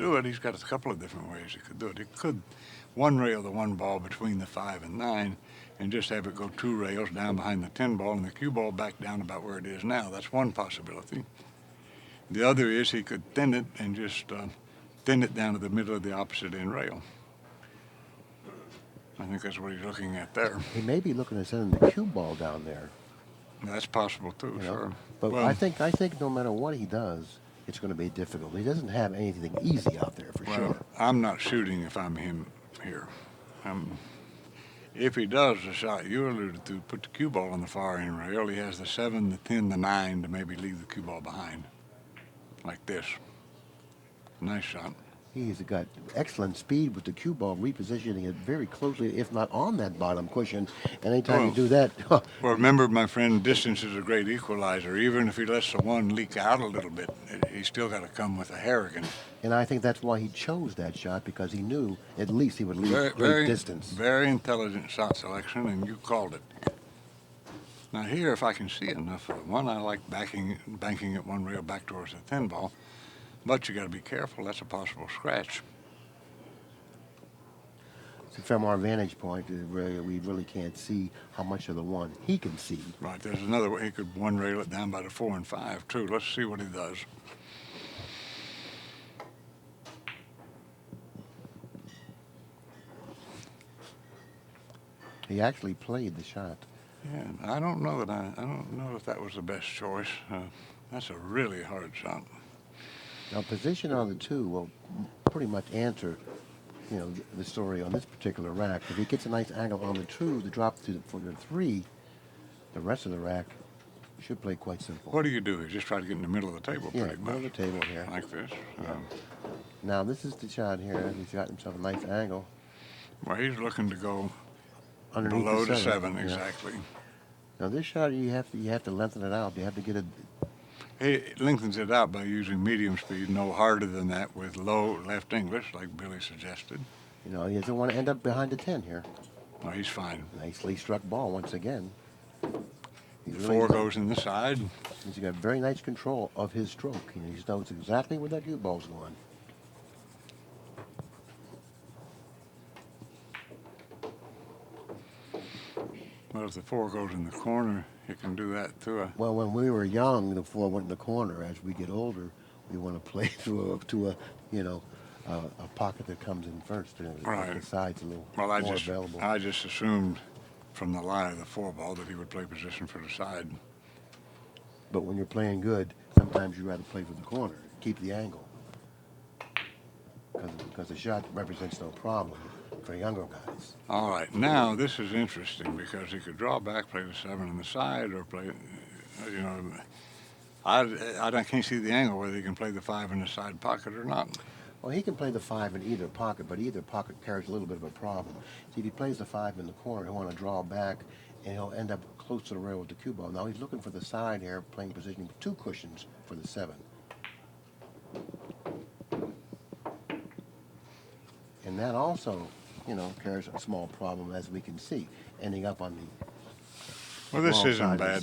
do it, he's got a couple of different ways he could do it. He could one rail the one ball between the 5 and 9 and just have it go 2 rails down behind the 10 ball and the cue ball back down about where it is now. That's one possibility. The other is he could thin it and just thin it down to the middle of the opposite end rail. I think that's what he's looking at there. He may be looking at sending the cue ball down there. That's possible too, sure. But well, I think no matter what he does, it's going to be difficult. He doesn't have anything easy out there for sure. I'm not shooting if I'm him here. If he does the shot you alluded to, put the cue ball on the far end rail, he has the 7, the 10, the 9 to maybe leave the cue ball behind, like this. Nice shot. He's got excellent speed with the cue ball, repositioning it very closely, if not on that bottom cushion. Anytime you do that... well, remember, my friend, distance is a great equalizer. Even if he lets the one leak out a little bit, he's still got to come with a Harrigan. And I think that's why he chose that shot, because he knew at least he would leave great distance. Very intelligent shot selection, and you called it. Now here, if I can see enough of the one, I like banking it one rail back towards the 10 ball. But you got to be careful. That's a possible scratch. So from our vantage point, we really can't see how much of the one he can see. Right. There's another way he could one rail it down by the 4 and 5 too. Let's see what he does. He actually played the shot. Yeah, I don't know if that was the best choice. That's a really hard shot. Now, position on the 2 will pretty much answer, the story on this particular rack. If he gets a nice angle on the 2, the drop for the 3, the rest of the rack should play quite simple. What do you do? You just try to get in the middle of the table, pretty much. Yeah, middle of the table here. Like this. Yeah. Now, this is the shot here. He's got himself a nice angle. Well, he's looking to go underneath below the 7, exactly. Now, this shot, you have to lengthen it out. You have to get it. He lengthens it out by using medium speed, no harder than that, with low left English, like Billy suggested. He doesn't want to end up behind the 10 here. No, he's fine. Nicely struck ball once again. The 4 goes in the side. He's got very nice control of his stroke. He knows exactly where that cue ball's going. Well, if the 4 goes in the corner, you can do that too. Well, when we were young, the 4 went in the corner. As we get older, we want to play to a pocket that comes in first. Right. The side's a little more available. I just assumed from the lie of the 4 ball that he would play position for the side. But when you're playing good, sometimes you rather play for the corner, keep the angle, because the shot represents no problem for younger guys. All right, now this is interesting because he could draw back, play the 7 on the side, or play, I can't see the angle whether he can play the 5 in the side pocket or not. Well, he can play the 5 in either pocket, but either pocket carries a little bit of a problem. See, if he plays the 5 in the corner, he'll want to draw back, and he'll end up close to the rail with the cue ball. Now he's looking for the side here, playing positioning with 2 cushions for the 7. And that also, carries a small problem, as we can see, ending up on the well, this isn't bad.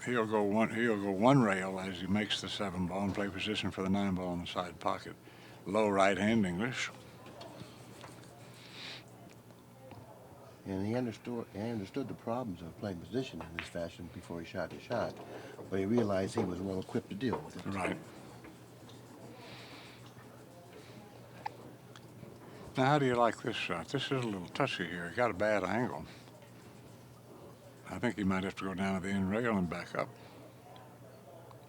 He'll go one rail as he makes the 7 ball and play position for the 9 ball in the side pocket. Low right hand English. And he understood the problems of playing position in this fashion before he shot his shot, but he realized he was well equipped to deal with it. Right. Now, how do you like this shot? This is a little touchy here. He got a bad angle. I think he might have to go down to the end rail and back up.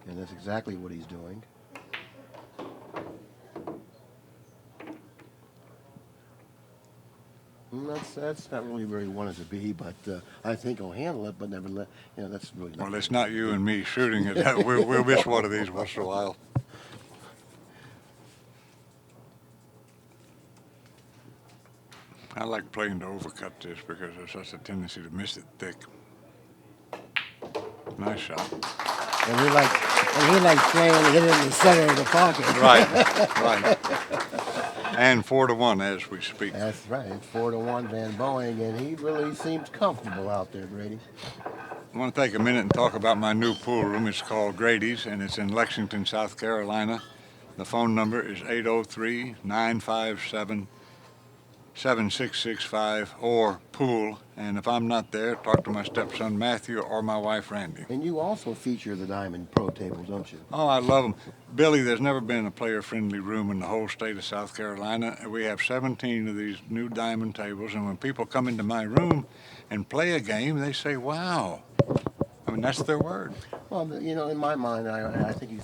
And that's exactly what he's doing. That's not really where he wanted to be, but I think he'll handle it, but never let, that's really not. Well, it's not you and me shooting it. We'll miss one of these once in a while. I like playing to overcut this because there's such a tendency to miss it thick. Nice shot. And he likes playing to hit it in the center of the pocket. Right. And 4-1 as we speak. That's right. It's 4-1 Van Boeing, and he really seems comfortable out there, Grady. I want to take a minute and talk about my new pool room. It's called Grady's, and it's in Lexington, South Carolina. The phone number is 803-957-7665 or pool. And if I'm not there, talk to my stepson Matthew or my wife Randy. And you also feature the Diamond Pro Table, don't you? Oh, I love them. Billy, there's never been a player-friendly room in the whole state of South Carolina. We have 17 of these new diamond tables, and when people come into my room and play a game, they say, wow. I mean, that's their word. Well, you know, in my mind, I think you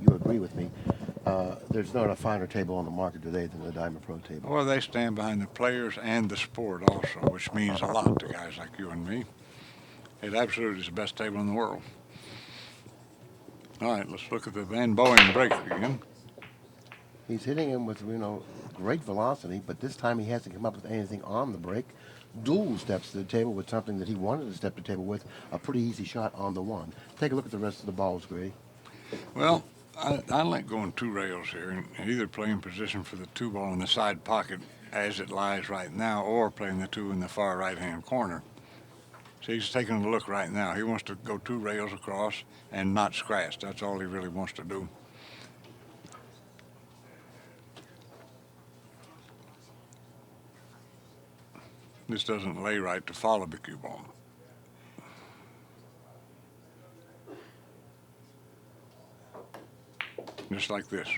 agree with me. There's not a finer table on the market today than the Diamond Pro Table. Well, they stand behind the players and the sport also, which means a lot to guys like you and me. It absolutely is the best table in the world. All right, let's look at the Van Boeing break again. He's hitting him with, you know, great velocity, but this time he hasn't come up with anything on the break. Dual steps to the table with something that he wanted to step to the table with, a pretty easy shot on the one. Take a look at the rest of the balls, Grady. Well, I like going two rails here and either playing position for the two ball in the side pocket as it lies right now or playing the two in the far right-hand corner. So he's taking a look right now. He wants to go two rails across and not scratch. That's all he really wants to do. This doesn't lay right to follow the cue ball. Just like this.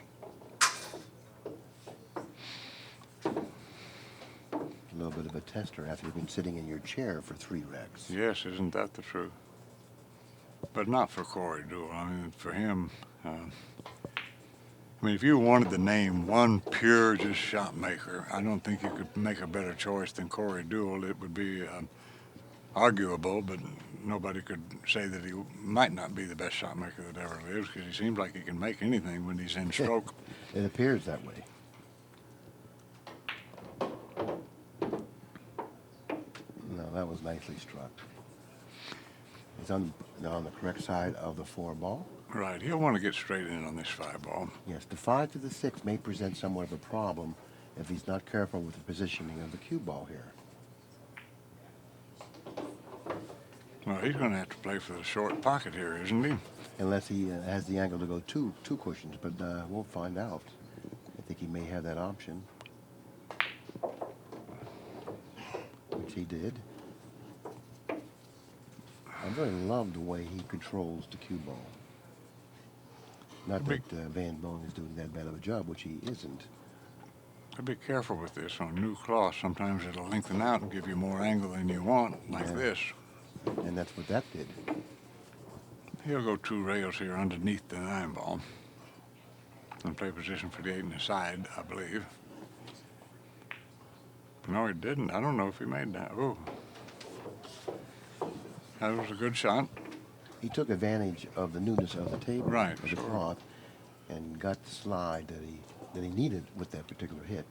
A little bit of a tester after you've been sitting in your chair for 3 recs. Yes, isn't that the truth? But not for Corey DEUEL. I mean, for him, if you wanted to name one pure just shot maker, I don't think you could make a better choice than Corey DEUEL. It would be arguable, but nobody could say that he might not be the best shot maker that ever lives because he seems like he can make anything when he's in stroke. It appears that way. No, that was nicely struck. He's on the correct side of the 4 ball. Right, he'll want to get straight in on this 5 ball. Yes, the 5 to the 6 may present somewhat of a problem if he's not careful with the positioning of the cue ball here. Well, he's going to have to play for the short pocket here, isn't he? Unless he has the angle to go two cushions, but we'll find out. I think he may have that option, which he did. I really love the way he controls the cue ball. Not that Van Boeing is doing that bad of a job, which he isn't. Be careful with this on new cloth. Sometimes it'll lengthen out and give you more angle than you want, like this. And that's what that did. He'll go 2 rails here underneath the 9 ball and play position for the 8 in the side, I believe. No, he didn't. I don't know if he made that. Oh, that was a good shot. He took advantage of the newness of the table, Right, of the sure. cloth, and got the slide that he needed with that particular hit.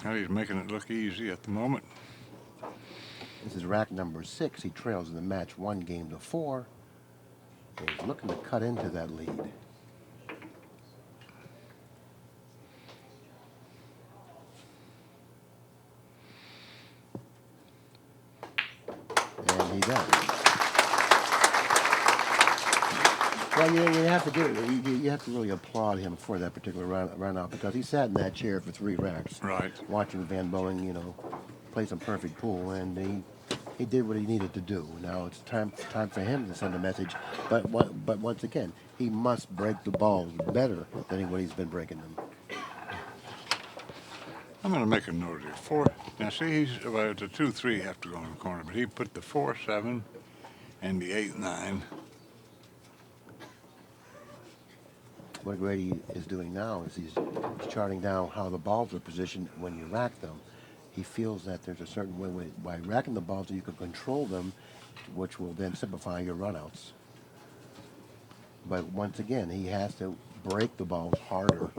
Now he's making it look easy at the moment. This is rack number 6. He trails in the match 1 game to 4. And he's looking to cut into that lead. And he does. Well, you have to give it. You have to really applaud him for that particular run out because he sat in that chair for 3 racks, Right. watching Van Boeing, you know, play some perfect pool, and he did what he needed to do. Now it's time for him to send a message. But once again, he must break the balls better than what he's been breaking them. I'm going to make a note here. 4. Now see, the 2-3 have to go in the corner, but he put the 4-7 and the 8-9. What Grady is doing now is he's charting down how the balls are positioned when you rack them. He feels that there's a certain way by racking the balls that you can control them, which will then simplify your runouts. But once again, he has to break the balls harder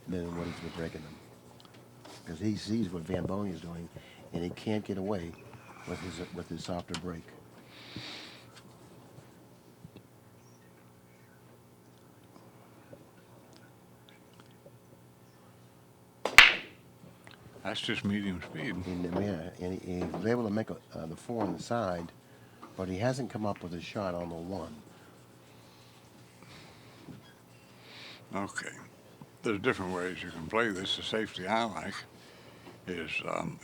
than what he's been breaking them. Because he sees what Van Boeing is doing, and he can't get away with his softer break. That's just medium speed. And he was able to make the 4 on the side but he hasn't come up with a shot on the 1. Okay. There's different ways you can play this. The safety I like is,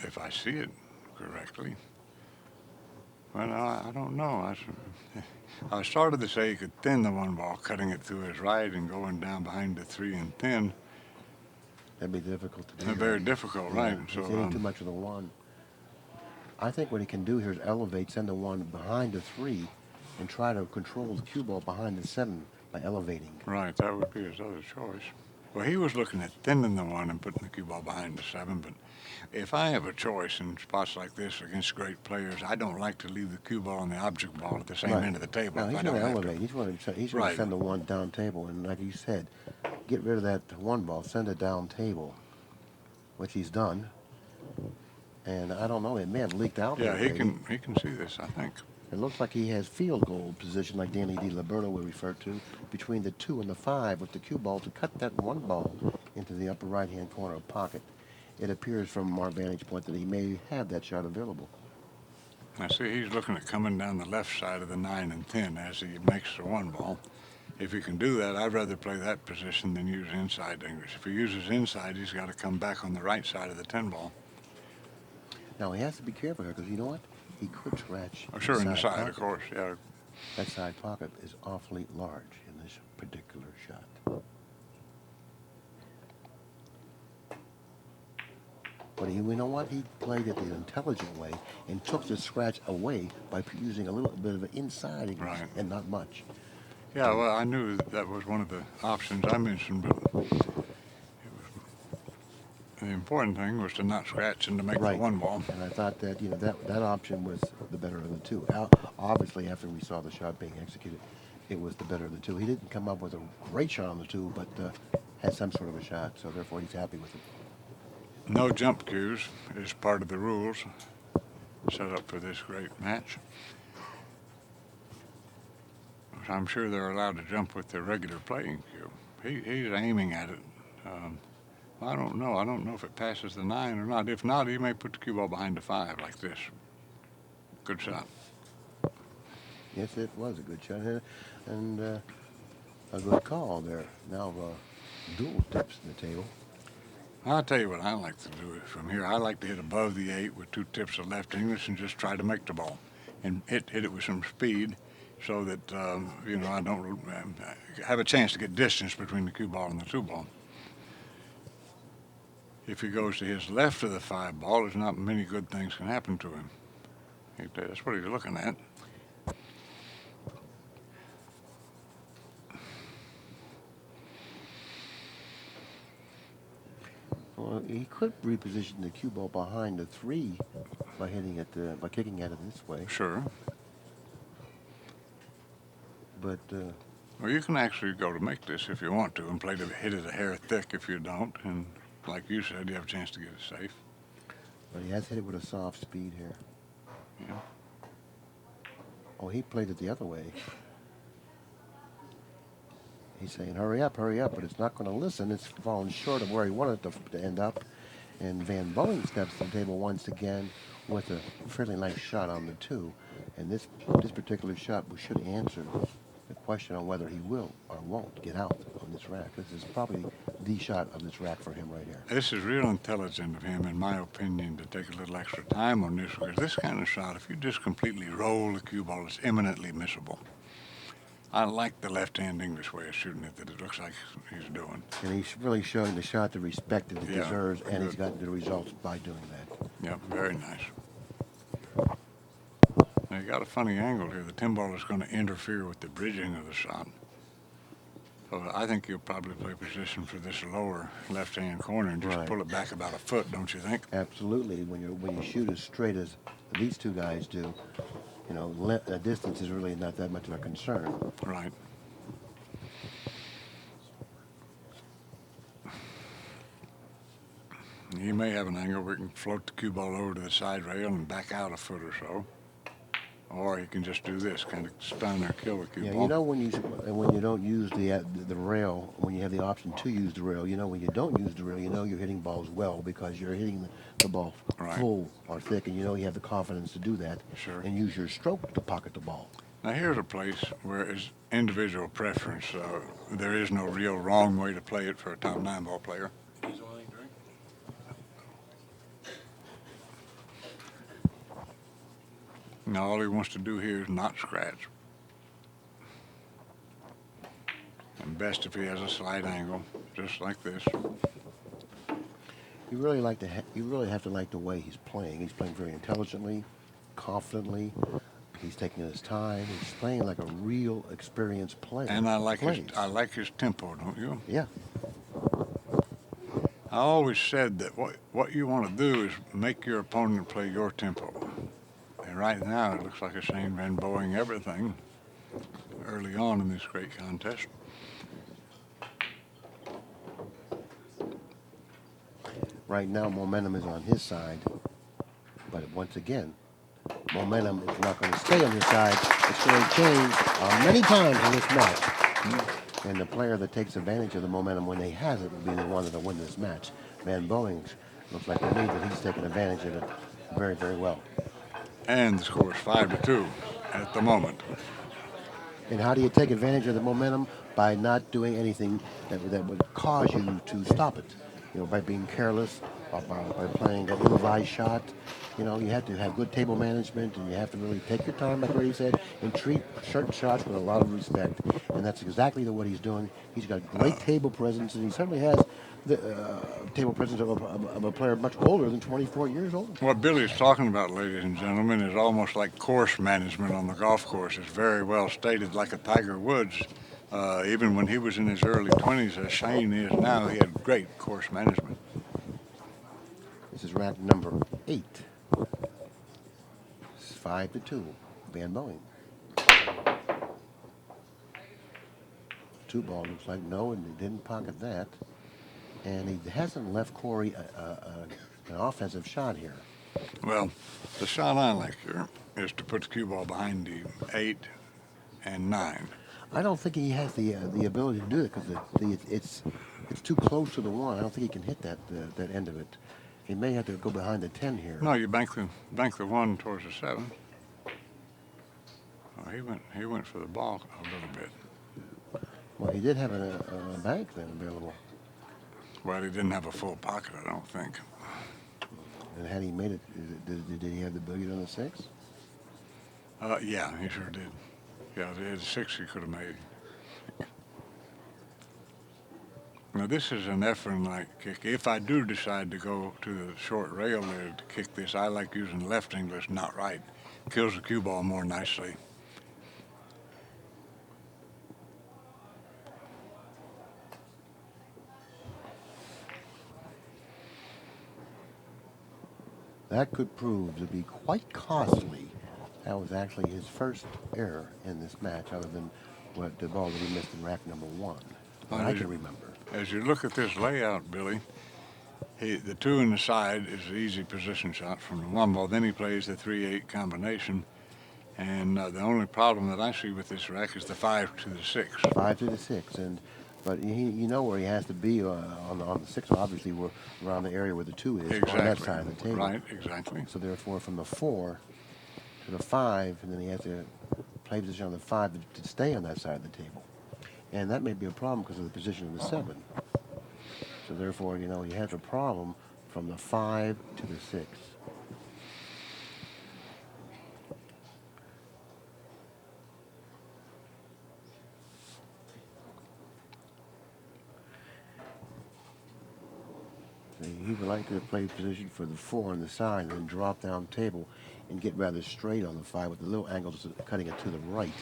if I see it correctly. Well, I don't know. I started to say he could thin the 1 ball, cutting it through his right and going down behind the 3 and thin. That'd be difficult to do. Very difficult, Yeah, right? he's hitting too much of the 1. I think what he can do here is elevate, send the 1 behind the 3, and try to control the cue ball behind the 7 by elevating. Right, that would be his other choice. Well, he was looking at thinning the 1 and putting the cue ball behind the 7, but if I have a choice in spots like this against great players, I don't like to leave the cue ball and the object ball at the same end of the table. No, he's I going don't to have elevate. He's going to Right. send the 1 down table, and like you said, get rid of that 1 ball, send it down table, which he's done. And I don't know, it may have leaked out. Yeah, already. he can see this, I think. It looks like he has field goal position, like Danny DiLiberto would refer to, between the 2 and the 5 with the cue ball to cut that 1 ball into the upper right-hand corner of pocket. It appears from our vantage point that he may have that shot available. I see he's looking at coming down the left side of the 9 and 10 as he makes the 1 ball. If he can do that, I'd rather play that position than use inside English. If he uses inside, he's got to come back on the right side of the 10 ball. Now, he has to be careful here because you know what? He could scratch. Oh, sure, in the side, pocket. of course, yeah. That side pocket is awfully large in this particular shot. But you know what? He played it the intelligent way and took the scratch away by using a little bit of an inside English Right. and not much. Yeah, well, I knew that was one of the options I mentioned, but the important thing was to not scratch and to make Right. the 1 ball. And I thought that, you know, that option was the better of the 2. Obviously, after we saw the shot being executed, it was the better of the 2. He didn't come up with a great shot on the 2, but had some sort of a shot, so therefore he's happy with it. No jump cues is part of the rules set up for this great match. I'm sure they're allowed to jump with their regular playing cue. He's aiming at it. I don't know. I don't know if it passes the 9 or not. If not, he may put the cue ball behind the 5 like this. Good shot. Yes, it was a good shot, and a good call there. Now, dual tips in the table. I'll tell you what I like to do from here. I like to hit above the 8 with 2 tips of left English and just try to make the ball and hit it with some speed so that, you know, I don't have a chance to get distance between the cue ball and the 2 ball. If he goes to his left of the 5 ball, there's not many good things can happen to him. That's what he's looking at. Well, he could reposition the cue ball behind the 3 by hitting it, by kicking at it this way. Sure. But Well, you can actually go to make this if you want to and hit it a hair thick if you don't. And like you said, you have a chance to get it safe. but he has hit it with a soft speed here. Yeah. Oh, he played it the other way. He's saying, hurry up, but it's not going to listen. It's falling short of where he wanted it to end up. And Van Boeing steps to the table once again with a fairly nice shot on the 2. And this particular shot should answer the question on whether he will or won't get out on this rack. This is probably the shot of this rack for him right here. This is real intelligent of him, in my opinion, to take a little extra time on this, because this kind of shot, if you just completely roll the cue ball, it's eminently missable. I like the left-hand English way of shooting it that it looks like he's doing. And he's really showing the shot the respect that it Yeah, deserves, and he's good. gotten the results by doing that. Yep, very nice. Now you got a funny angle here. The 10 ball is going to interfere with the bridging of the shot. So I think you'll probably play position for this lower left-hand corner and just Right. pull it back about a foot, don't you think? Absolutely. When you shoot as straight as these 2 guys do, you know, the distance is really not that much of a concern. Right. He may have an angle where he can float the cue ball over to the side rail and back out a foot or so. or he can just do this, kind of stun or kill the cue Yeah, ball. you know when you don't use the rail, when you have the option to use the rail, you know when you don't use the rail, you know you're hitting balls well because you're hitting the ball Right. full or thick, and you know you have the confidence to do that Sure. and use your stroke to pocket the ball. Now here's a place where it's individual preference. There is no real wrong way to play it for a top 9 ball player. Now all he wants to do here is not scratch. And best if he has a slight angle, just like this. You really have to like the way he's playing. He's playing very intelligently, confidently. He's taking his time. He's playing like a real experienced player. And I like plays. his tempo, don't you? Yeah. I always said that what you want to do is make your opponent play your tempo. And right now it looks like a Shane Van Boeing everything early on in this great contest. Right now, momentum is on his side, but once again, momentum is not going to stay on his side. It's going to change many times in this match. And the player that takes advantage of the momentum when he has it will be the one that will win this match. Van Boeing looks like to me that he's taking advantage of it very, very well. And the score is 5-2 at the moment. And how do you take advantage of the momentum? By not doing anything that would cause you to stop it. You know, by being careless, or by playing an ill-advised shot. You know, you have to have good table management, and you have to really take your time, like Ray said, and treat certain shots with a lot of respect. And that's exactly what he's doing. He's got great table presence, and he certainly has the table presence of a player much older than 24 years old. What Billy's talking about, ladies and gentlemen, is almost like course management on the golf course. It's very well stated, like a Tiger Woods. Even when he was in his early 20s, as Shane is now, he had great course management. This is rack number 8. It's 5-2. Van Boeing. 2 ball looks like no, and he didn't pocket that. And he hasn't left Corey an offensive shot here. Well, the shot I like here is to put the cue ball behind the 8 and 9. I don't think he has the ability to do it because it's too close to the 1. I don't think he can hit that end of it. He may have to go behind the 10 here. No, you bank the 1 towards the 7. Oh, he went for the ball a little bit. Well, he did have a bank then available. Well, he didn't have a full pocket, I don't think. And had he made it, did he have the billiard on the 6? Yeah, he sure did. Yeah, the 6 he could have made. Now, this is an effort-like kick. If I do decide to go to the short rail there to kick this, I like using left English, not right. Kills the cue ball more nicely. That could prove to be quite costly. That was actually his first error in this match, other than what the ball that he missed in rack number 1. That I can remember. As you look at this layout, Billy, the 2 in the side is an easy position shot from the 1 ball. Then he plays the 3-8 combination. And the only problem that I see with this rack is the 5 to the 6. 5 to the 6, but you know where he has to be on the 6. Obviously, we're around the area where the 2 is, Exactly. on that side of the table. Right, exactly. So therefore, from the 4 to the 5, and then he has to play position on the 5 to stay on that side of the table. And that may be a problem because of the position of the 7. So therefore, you know, you have a problem from the 5 to the 6. He would like to play position for the 4 on the side and then drop down table and get rather straight on the 5 with the little angles cutting it to the right,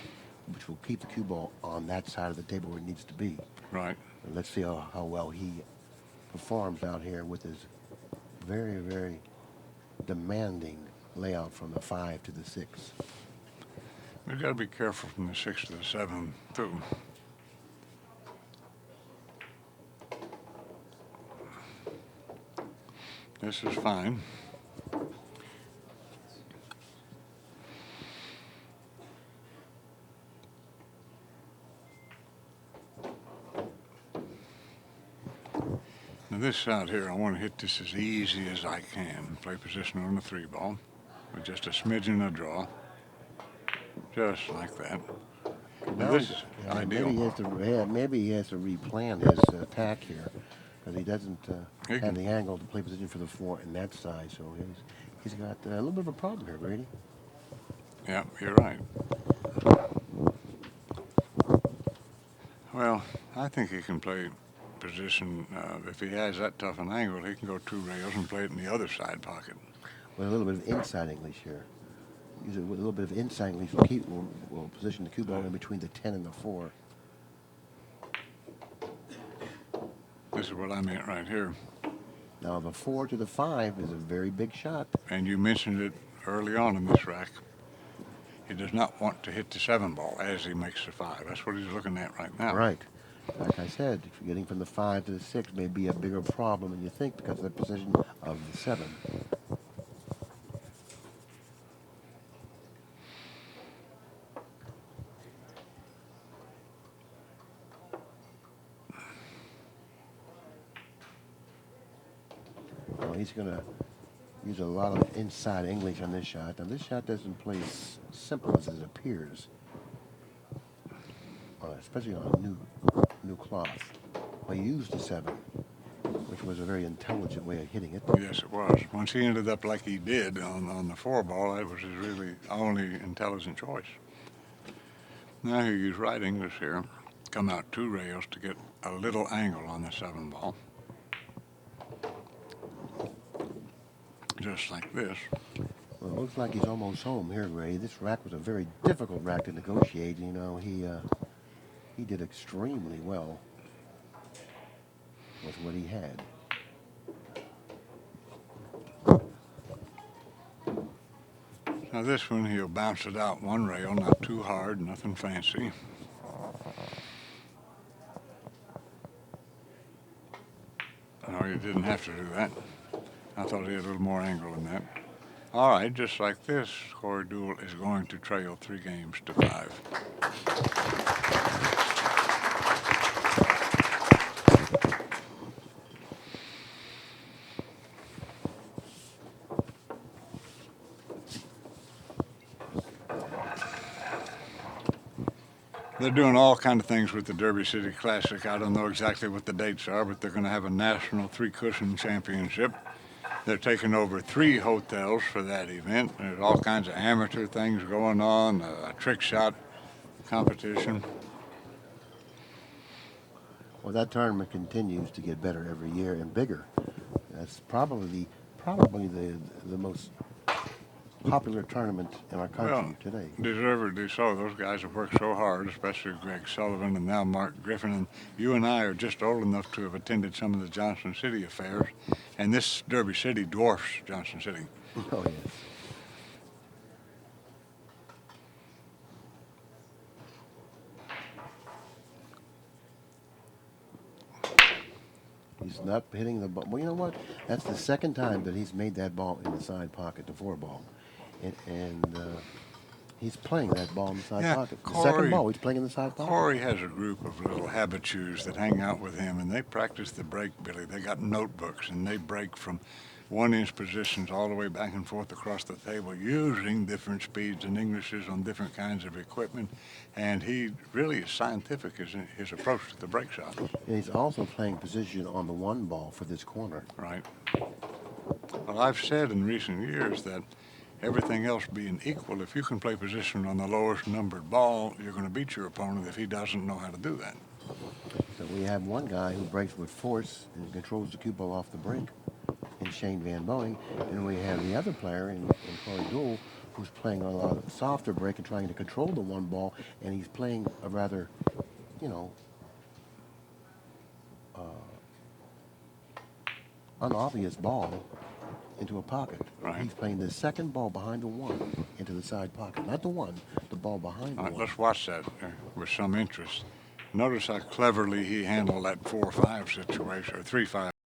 which will keep the cue ball on that side of the table where it needs to be. Right. And let's see how well he performs out here with his very, very demanding layout from the 5 to the 6. We've got to be careful from the 6 to the 7, too. This is fine. this shot here, I want to hit this as easy as I can. Play position on the 3 ball with just a smidgen of draw. Just like that. Now this is ideal. Maybe he has to replan his attack here, because he doesn't have the angle to play position for the 4 in that side. So he's got a little bit of a problem here, Grady. Yeah, you're right. Well, I think he can play position. If he has that tough an angle, he can go 2 rails and play it in the other side pocket. With a little bit of inside English here. Use it with a little bit of inside English. We'll position the cue ball in between the 10 and the 4. This is what I meant right here. Now the 4 to the 5 is a very big shot. And you mentioned it early on in this rack. He does not want to hit the 7 ball as he makes the 5. That's what he's looking at right now. Right. Like I said, if you're getting from the 5 to the 6 may be a bigger problem than you think because of the position of the 7. Well, he's going to use a lot of inside English on this shot. Now, this shot doesn't play as simple as it appears, especially on a new cloth. Well, he used the 7, which was a very intelligent way of hitting it. Yes, it was. Once he ended up like he did on the 4 ball, that was his really only intelligent choice. Now he used right English here, come out 2 rails to get a little angle on the 7 ball. Just like this. Well, it looks like he's almost home here, Ray. This rack was a very difficult rack to negotiate. You know, he did extremely well with what he had. Now this one, he'll bounce it out 1 rail, not too hard, nothing fancy. No, you didn't have to do that. I thought he had a little more angle in that. All right, just like this, Corey DEUEL is going to trail 3 games to 5. They're doing all kinds of things with the Derby City Classic. I don't know exactly what the dates are, but they're going to have a national 3-cushion championship. They're taking over 3 hotels for that event. There's all kinds of amateur things going on, a trick shot competition. Well, that tournament continues to get better every year and bigger. That's probably the most popular tournament in our country today. Deservedly so. Those guys have worked so hard, especially Greg Sullivan and now Mark Griffin. And you and I are just old enough to have attended some of the Johnson City affairs. And this Derby City dwarfs Johnson City. Oh, yes. He's not hitting the ball. Well, you know what? That's the 2nd time that he's made that ball in the side pocket, the 4 ball. And he's playing that ball in the side pocket. The 2nd ball, he's playing in the side pocket. Corey has a group of little habitues that hang out with him, and they practice the break, Billy. They got notebooks, and they break from 1-inch positions all the way back and forth across the table using different speeds and Englishes on different kinds of equipment. And he really is scientific in his approach to the break shot. And he's also playing position on the 1 ball for this corner. Right. Well, I've said in recent years that everything else being equal, if you can play position on the lowest numbered ball, you're going to beat your opponent if he doesn't know how to do that. So we have one guy who breaks with force and controls the cue ball off the break in Shane Van Boeing, and we have the other player in Corey DEUEL who's playing a lot of softer break and trying to control the 1 ball, and he's playing a rather, you know, unobvious ball into a pocket. Right. He's playing the 2nd ball behind the 1 into the side pocket. Not the 1, the ball behind the 1. Let's watch that with some interest. Notice how cleverly he handled that 4-5 situation, or 3-5.